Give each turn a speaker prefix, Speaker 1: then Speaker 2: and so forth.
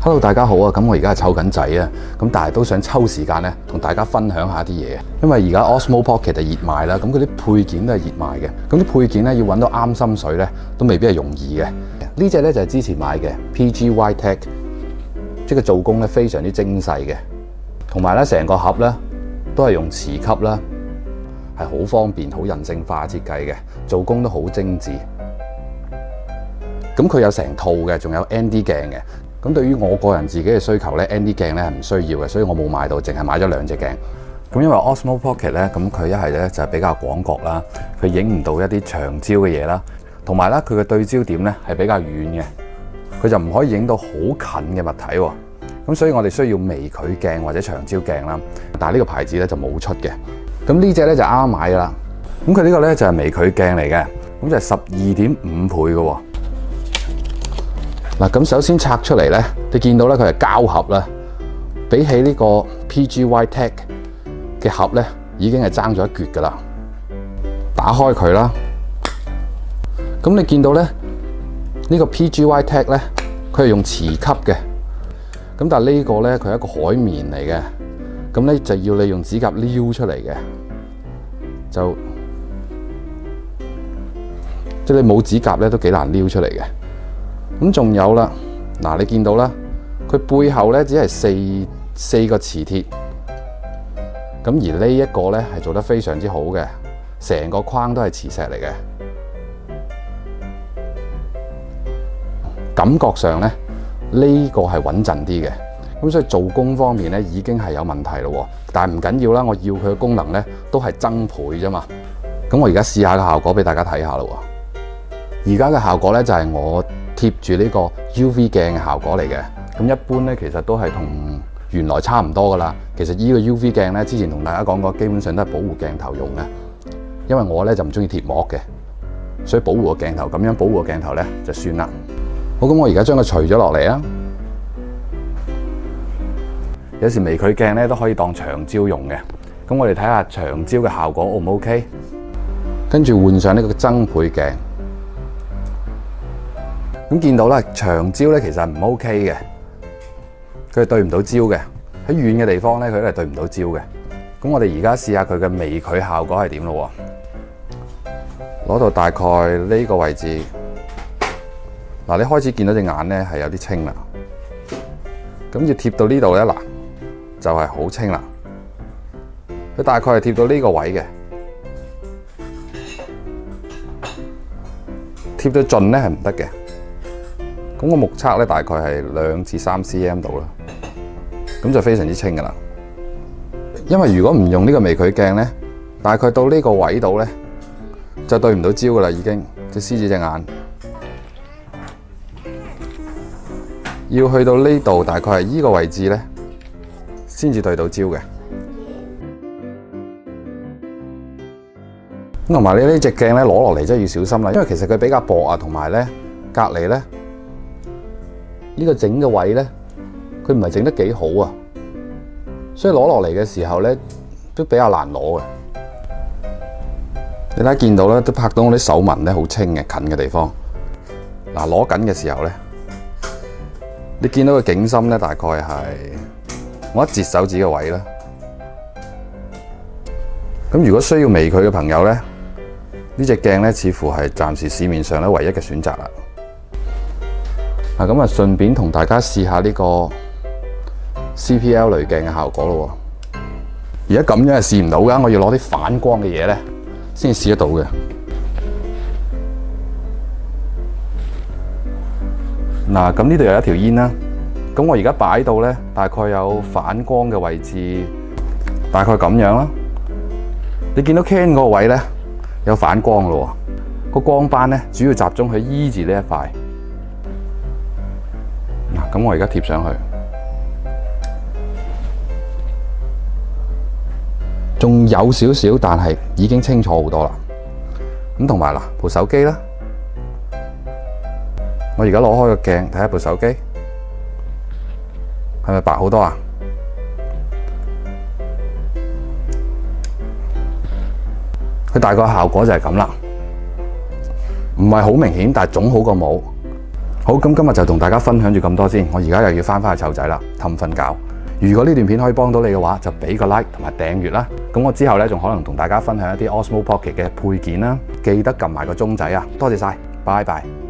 Speaker 1: Hello， 大家好啊！咁我而家係湊緊仔啊，咁但係都想抽時間咧，同大家分享下啲嘢。因為而家 Osmo Pocket 就熱賣啦，咁嗰啲配件都係熱賣嘅。咁啲配件咧要揾到啱心水咧，都未必係容易嘅。呢隻咧就係之前買嘅 PGY-TECH， 即係做工咧非常之精細嘅，同埋咧成個盒咧都係用磁吸啦，係好方便、好人性化設計嘅，做工都好精緻。咁佢有成套嘅，仲有 ND 鏡嘅。咁對於我個人自己嘅需求咧 ，ND 鏡咧係唔需要嘅，所以我冇買到，淨係買咗2隻鏡。咁因為 Osmo Pocket 咧，咁佢一係咧就係比較廣角啦，佢影唔到一啲長焦嘅嘢啦，同埋咧佢嘅對焦點咧係比較遠嘅，佢就唔可以影到好近嘅物體喎。咁所以我哋需要微距鏡或者長焦鏡啦，但係呢個牌子咧就冇出嘅。咁呢隻咧就啱啱買㗎啦。咁佢呢個咧就係微距鏡嚟嘅，咁就係12.5倍嘅喎。嗱，咁首先拆出嚟咧，你見到咧佢係膠盒啦，比起呢個 PGY-TECH 嘅盒咧，已經係爭咗一橛噶啦。打開佢啦，咁你見到咧呢個 PGY-TECH 咧，佢係用磁吸嘅，咁但係呢個咧佢係一個海綿嚟嘅，咁咧就要你用指甲撩出嚟嘅，就即係你冇指甲咧都幾難撩出嚟嘅。咁仲有啦，嗱你見到啦，佢背後咧只係四個磁鐵，咁而呢一個咧係做得非常之好嘅，成個框都係磁石嚟嘅，感覺上咧呢個係穩陣啲嘅，咁所以做工方面咧已經係有問題咯，但係唔緊要啦，我要佢嘅功能咧都係增倍啫嘛，咁我而家試下個效果俾大家睇下咯。而家嘅效果咧就係我貼住呢個 UV 鏡嘅效果嚟嘅，咁一般咧其實都係同原來差唔多噶啦。其實呢個 UV 鏡咧，之前同大家講過，基本上都係保護鏡頭用嘅。因為我咧就唔中意貼膜嘅，所以保護個鏡頭，咁樣保護個鏡頭咧就算啦。好，咁我而家將佢除咗落嚟啊。有時微距鏡咧都可以當長焦用嘅，咁我哋睇下長焦嘅效果 O 唔 OK？ 跟住換上呢個增倍鏡。咁見到啦，長焦咧其實唔 OK 嘅，佢係對唔到焦嘅。喺遠嘅地方咧，佢都係對唔到焦嘅。咁我哋而家試下佢嘅微距效果係點咯？攞到大概呢個位置，嗱你開始見到隻眼咧係有啲清啦。咁要貼到呢度咧，嗱就係好清啦。佢大概係貼到呢個位嘅，貼到盡咧係唔得嘅。咁我目測咧大概係2至3 cm 度啦，咁就非常之清噶啦。因為如果唔用呢個微距鏡咧，大概到呢個位度咧就對唔到焦噶啦，已經隻獅子隻眼要去到呢度，大概係呢個位置咧先至對到焦嘅。同埋你呢隻鏡咧攞落嚟真係要小心啦，因為其實佢比較薄啊，同埋咧隔離咧。呢個整嘅位咧，佢唔係整得幾好啊，所以攞落嚟嘅時候咧都比較難攞嘅。你睇見到咧，都拍到我啲手紋咧好清嘅，近嘅地方。嗱，攞緊嘅時候咧，你見到個景深咧，大概係我一截手指嘅位啦。咁如果需要微距嘅朋友咧，呢隻鏡咧似乎係暫時市面上咧唯一嘅選擇啦。嗱，咁啊，順便同大家試下呢個 CPL 濾鏡嘅效果咯。而家咁樣係試唔到㗎，我要攞啲反光嘅嘢咧，先試得到嘅。嗱，咁呢度有一條煙啦。咁我而家擺到咧，大概有反光嘅位置，大概咁樣啦。你見到 Can 嗰個位咧有反光咯，個光斑咧主要集中喺依住呢一塊。嗱，咁我而家貼上去，仲有少少，但係已經清楚好多啦。咁同埋嗱，部手機啦，我而家攞開個鏡睇下部手機，係咪白好多啊？佢大概效果就係咁啦，唔係好明顯，但係總好過冇。好，咁今日就同大家分享住咁多先，我而家又要翻去湊仔啦，氹瞓覺。如果呢段片可以幫到你嘅話，就俾個 like 同埋訂閱啦。咁我之後咧仲可能同大家分享一啲 Osmo Pocket 嘅配件啦，記得撳埋個鐘仔啊！多謝晒，拜拜。